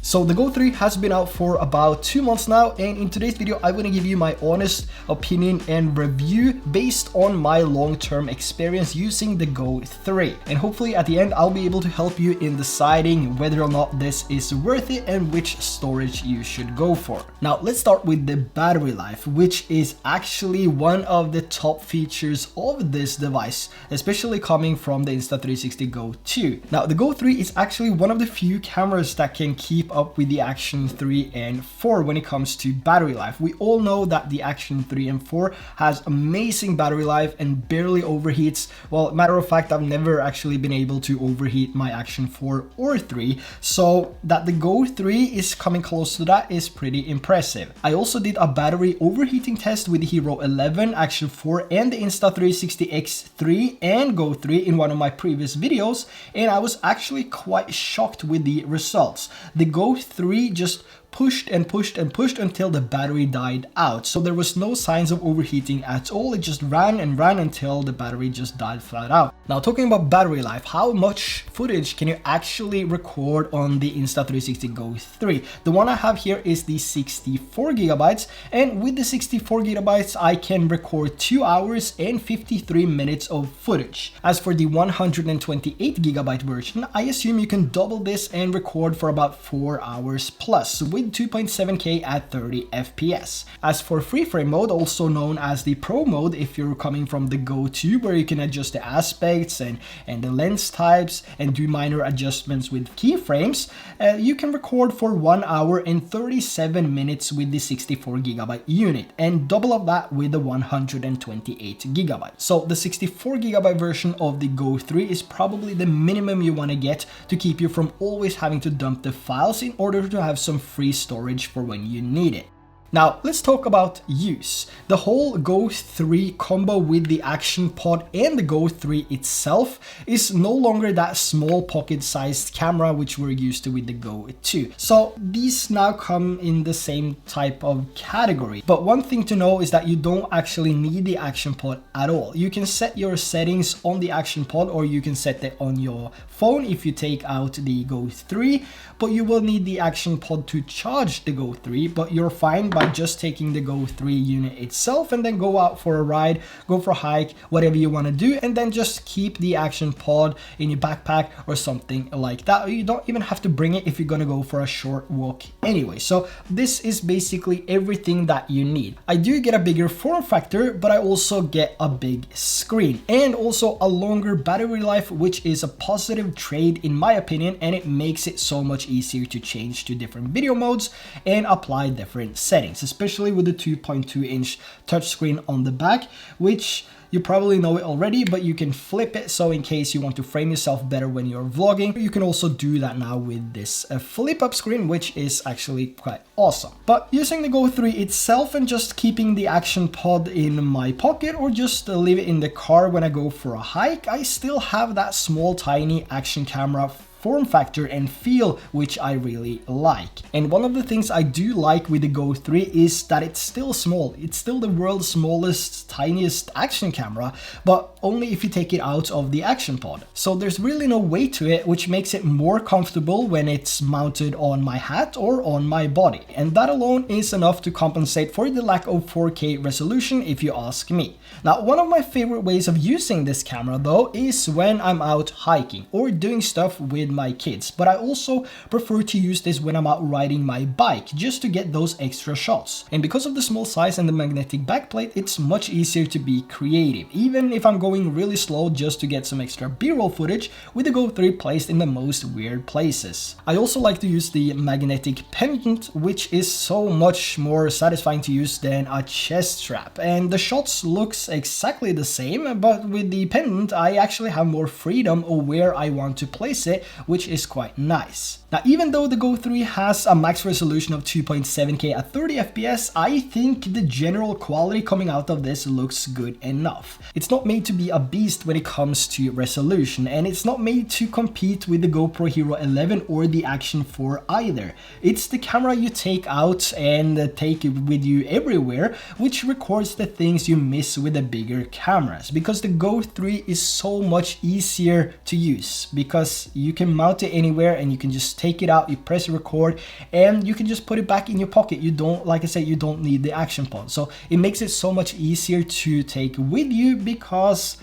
So the Go 3 has been out for about 2 months now, and in today's video I'm going to give you my honest opinion and review based on my long-term experience using the Go 3. And hopefully at the end I'll be able to help you in deciding whether or not this is worth it and which storage you should go for. Now let's start with the battery life, which is actually one of the top features of this device, especially coming from the Insta360 GO 2. Now the Go 3 is actually one of the few cameras that can keep up with the Action 3 and 4 when it comes to battery life. We all know that the Action 3 and 4 has amazing battery life and barely overheats. Well, matter of fact, I've never actually been able to overheat my Action 4 or 3, so that the Go 3 is coming close to that is pretty impressive. I also did a battery overheating test with the Hero 11, Action 4 and the Insta360 X3 and Go 3 in one of my previous videos, and I was actually quite shocked with the results. The Go 3 just pushed and pushed and pushed until the battery died out. So there was no signs of overheating at all. It just ran and ran until the battery just died flat out. Now talking about battery life, how much footage can you actually record on the Insta360 GO 3? The one I have here is the 64 gigabytes, and with the 64 gigabytes I can record 2 hours and 53 minutes of footage. As for the 128 gigabyte version, I assume you can double this and record for about 4 hours plus with 2.7K at 30 FPS. As for free frame mode, also known as the Pro mode if you're coming from the Go 2, where you can adjust the aspects and the lens types and do minor adjustments with keyframes, you can record for 1 hour and 37 minutes with the 64 gigabyte unit, and double of that with the 128 gigabyte. So the 64 gigabyte version of the Go 3 is probably the minimum you want to get to keep you from always having to dump the files in order to have some free storage for when you need it. Now let's talk about use. The whole Go 3 combo with the Action Pod and the Go 3 itself is no longer that small pocket-sized camera which we're used to with the Go 2. So these now come in the same type of category. But one thing to know is that you don't actually need the Action Pod at all. You can set your settings on the Action Pod, or you can set it on your phone if you take out the Go 3, but you will need the Action Pod to charge the Go 3, but you're fine by just taking the Go 3 unit itself and then go out for a ride, go for a hike, whatever you want to do, and then just keep the Action Pod in your backpack or something like that. You don't even have to bring it if you're gonna go for a short walk anyway. So this is basically everything that you need. I do get a bigger form factor, but I also get a big screen and also a longer battery life, which is a positive trade in my opinion, and it makes it so much easier to change to different video modes and apply different settings, especially with the 2.2-inch touchscreen on the back, which you probably know it already, but you can flip it, so in case you want to frame yourself better when you're vlogging, you can also do that now with this flip up screen, which is actually quite awesome. But using the Go 3 itself and just keeping the Action Pod in my pocket or just leave it in the car when I go for a hike, I still have that small tiny action camera form factor and feel, which I really like. And one of the things I do like with the Go 3 is that it's still small. It's still the world's smallest, tiniest action camera, but only if you take it out of the Action Pod. So there's really no weight to it, which makes it more comfortable when it's mounted on my hat or on my body. And that alone is enough to compensate for the lack of 4K resolution, if you ask me. Now, one of my favorite ways of using this camera though is when I'm out hiking or doing stuff with my kids, but I also prefer to use this when I'm out riding my bike just to get those extra shots. And because of the small size and the magnetic backplate, it's much easier to be creative, even if I'm going really slow, just to get some extra B-roll footage with the Go 3 placed in the most weird places. I also like to use the magnetic pendant, which is so much more satisfying to use than a chest strap, and the shots looks exactly the same, but with the pendant I actually have more freedom of where I want to place it, which is quite nice. Now, even though the Go 3 has a max resolution of 2.7K at 30 FPS, I think the general quality coming out of this looks good enough. It's not made to be a beast when it comes to resolution, and it's not made to compete with the GoPro Hero 11 or the Action 4 either. It's the camera you take out and take it with you everywhere, which records the things you miss with the bigger cameras, because the Go 3 is so much easier to use because you can can mount it anywhere and you can just take it out, you press record, and you can just put it back in your pocket. You don't, like I said, you don't need the action point. So it makes it so much easier to take with you because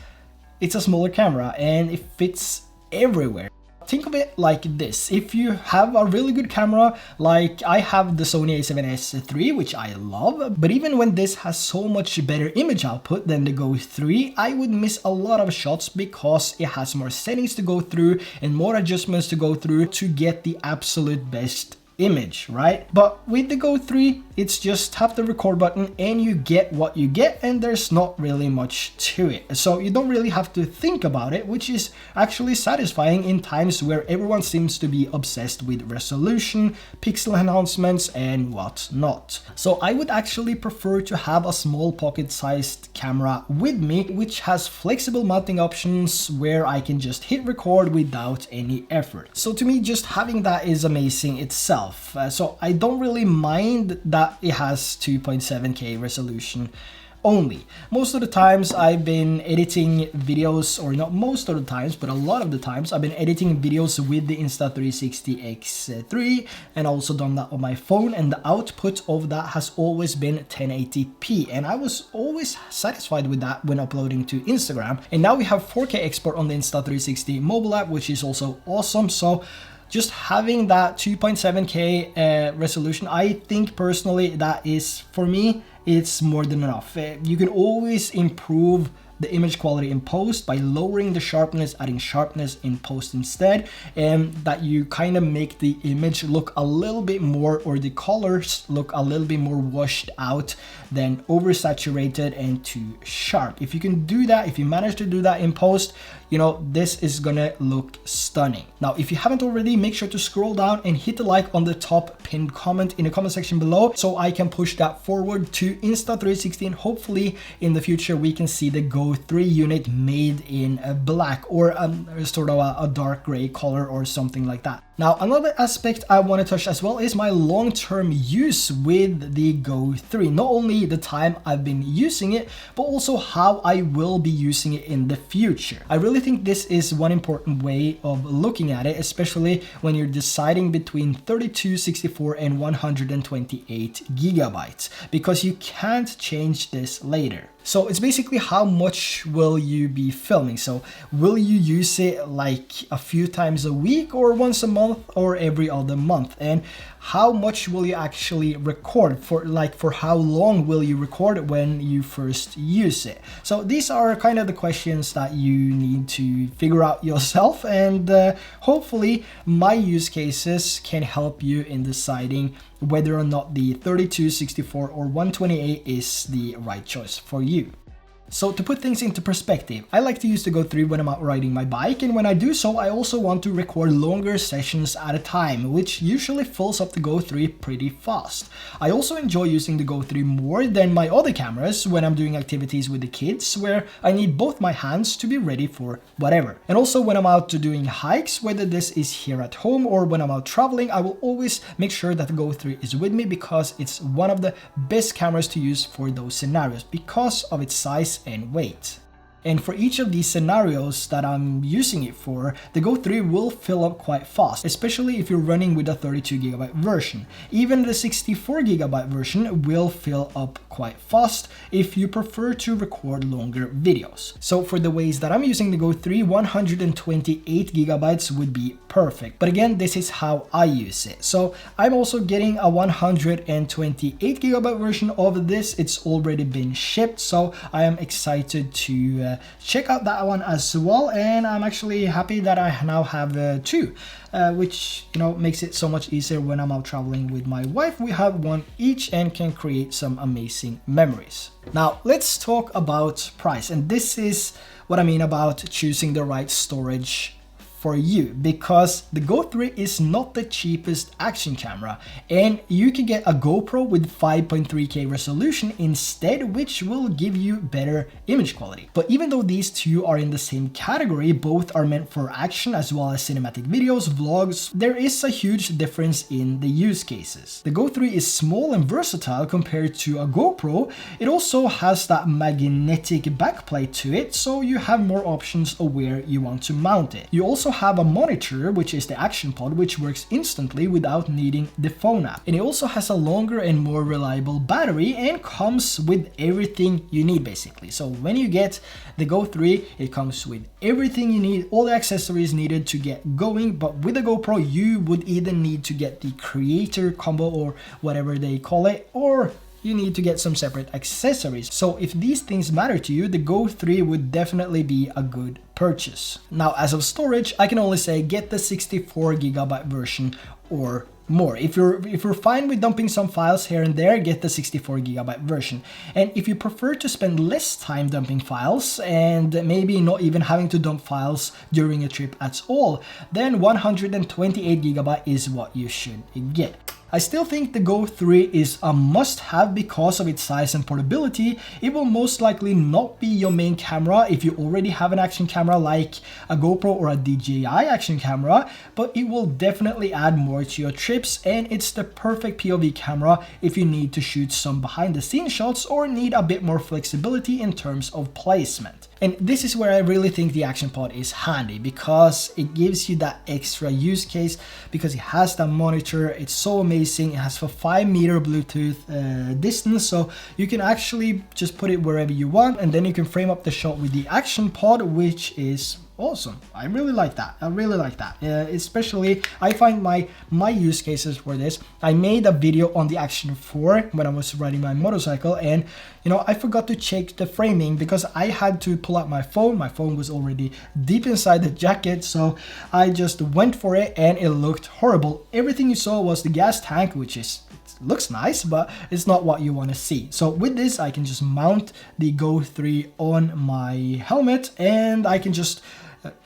it's a smaller camera and it fits everywhere. Think of it like this: if you have a really good camera, like I have the Sony a7S III, which I love, but even when this has so much better image output than the Go 3, I would miss a lot of shots because it has more settings to go through and more adjustments to go through to get the absolute best image, right? But with the Go 3, it's just tap the record button and you get what you get, and there's not really much to it. So you don't really have to think about it, which is actually satisfying in times where everyone seems to be obsessed with resolution, pixel enhancements, and whatnot. So I would actually prefer to have a small pocket-sized camera with me, which has flexible mounting options where I can just hit record without any effort. So to me, just having that is amazing itself. So I don't really mind that it has 2.7K resolution only. Most of the times I've been editing videos, or not most of the times, but a lot of the times I've been editing videos with the Insta360 X3 and also done that on my phone, and the output of that has always been 1080p, and I was always satisfied with that when uploading to Instagram. And now we have 4K export on the Insta360 mobile app, which is also awesome. So just having that 2.7K resolution, I think personally that is, for me, it's more than enough. You can always improve the image quality in post by lowering the sharpness, adding sharpness in post instead, and that you kind of make the image look a little bit more, or the colors look a little bit more washed out than oversaturated and too sharp. If you can do that, if you manage to do that in post, you know, this is gonna look stunning. Now, if you haven't already, make sure to scroll down and hit the like on the top pinned comment in the comment section below so I can push that forward to Insta360, and hopefully in the future we can see the Go 3 unit made in a black or sort of a dark gray color or something like that. Now, another aspect I want to touch as well is my long-term use with the Go 3. Not only the time I've been using it, but also how I will be using it in the future. I really think this is one important way of looking at it, especially when you're deciding between 32, 64, and 128 gigabytes, because you can't change this later. So it's basically how much will you be filming. So will you use it like a few times a week, or once a month, or every other month? And how much will you actually record for, like for how long will you record when you first use it? So these are kind of the questions that you need to figure out yourself, and hopefully my use cases can help you in deciding whether or not the 32, 64, or 128 is the right choice for you. So to put things into perspective, I like to use the Go 3 when I'm out riding my bike, and when I do so, I also want to record longer sessions at a time, which usually fills up the Go 3 pretty fast. I also enjoy using the Go 3 more than my other cameras when I'm doing activities with the kids, where I need both my hands to be ready for whatever. And also when I'm out doing hikes, whether this is here at home or when I'm out traveling, I will always make sure that the Go 3 is with me, because it's one of the best cameras to use for those scenarios because of its size and weight. And for each of these scenarios that I'm using it for, the Go 3 will fill up quite fast, especially if you're running with a 32GB version. Even the 64GB version will fill up quite fast if you prefer to record longer videos. So for the ways that I'm using the Go 3, 128GB would be perfect. But again, this is how I use it. So I'm also getting a 128GB version of this. It's already been shipped, so I am excited to check out that one as well, and I'm actually happy that I now have two, which, you know, makes it so much easier when I'm out traveling with my wife. We have one each and can create some amazing memories. Now let's talk about price, and this is what I mean about choosing the right storage for you, because the Go 3 is not the cheapest action camera, and you can get a GoPro with 5.3K resolution instead, which will give you better image quality. But even though these two are in the same category, both are meant for action as well as cinematic videos, vlogs, there is a huge difference in the use cases. The Go 3 is small and versatile compared to a GoPro. It also has that magnetic backplate to it, so you have more options of where you want to mount it. You also also have a monitor, which is the action pod, which works instantly without needing the phone app. And it also has a longer and more reliable battery and comes with everything you need basically. So when you get the Go 3, it comes with everything you need, all the accessories needed to get going. But with the GoPro, you would either need to get the creator combo or whatever they call it, or you need to get some separate accessories. So if these things matter to you, the Go 3 would definitely be a good purchase. Now, as of storage, I can only say get the 64GB version or more. If you're fine with dumping some files here and there, get the 64GB version. And if you prefer to spend less time dumping files and maybe not even having to dump files during a trip at all, then 128GB is what you should get. I still think the Go 3 is a must-have because of its size and portability. It will most likely not be your main camera if you already have an action camera like a GoPro or a DJI action camera, but it will definitely add more to your trips, and it's the perfect POV camera if you need to shoot some behind-the-scenes shots or need a bit more flexibility in terms of placement. And this is where I really think the action pod is handy, because it gives you that extra use case, because it has that monitor. It's so amazing. It has a 5-meter Bluetooth distance, so you can actually just put it wherever you want, and then you can frame up the shot with the action pod, which is awesome. I really like that. I really like that. Especially, I find my use cases for this. I made a video on the Action 4 when I was riding my motorcycle, and you know, I forgot to check the framing because I had to pull out my phone. My phone was already deep inside the jacket, so I just went for it and it looked horrible. Everything you saw was the gas tank, which is looks nice, but it's not what you want to see. So with this, I can just mount the Go 3 on my helmet, and I can just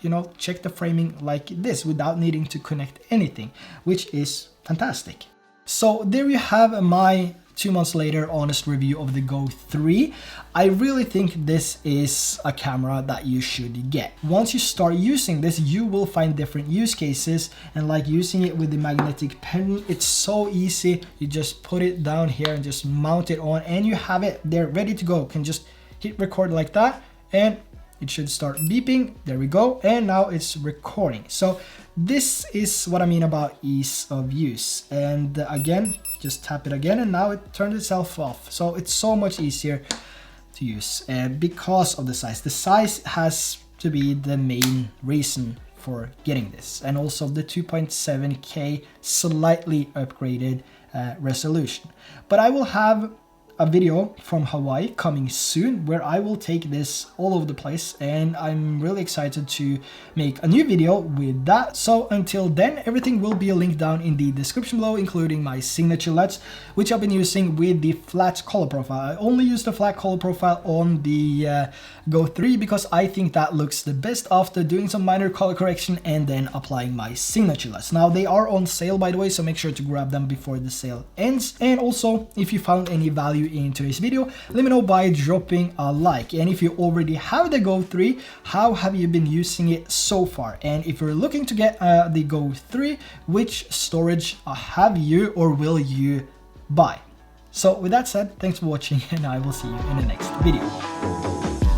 you know, check the framing like this without needing to connect anything, which is fantastic. So there you have my 2 months later honest review of the Go 3. I really think this is a camera that you should get. Once you start using this, you will find different use cases, and like using it with the magnetic pen, it's so easy. You just put it down here and just mount it on, and you have it there ready to go. You can just hit record like that, and it should start beeping. There we go. And now it's recording. So this is what I mean about ease of use. And again, just tap it again, and now it turned itself off. So it's so much easier to use because of the size. The size has to be the main reason for getting this. And also the 2.7K slightly upgraded resolution. But I will have a video from Hawaii coming soon where I will take this all over the place, and I'm really excited to make a new video with that. So until then, everything will be linked down in the description below, including my Signature LUTs, which I've been using with the flat color profile. I only use the flat color profile on the Go 3 because I think that looks the best after doing some minor color correction and then applying my Signature LUTs. Now they are on sale, by the way, so make sure to grab them before the sale ends. And also, if you found any value in today's video, let me know by dropping a like. And if you already have the Go 3, how have you been using it so far? And if you're looking to get the Go 3, which storage have you or will you buy? So with that said, thanks for watching, and I will see you in the next video.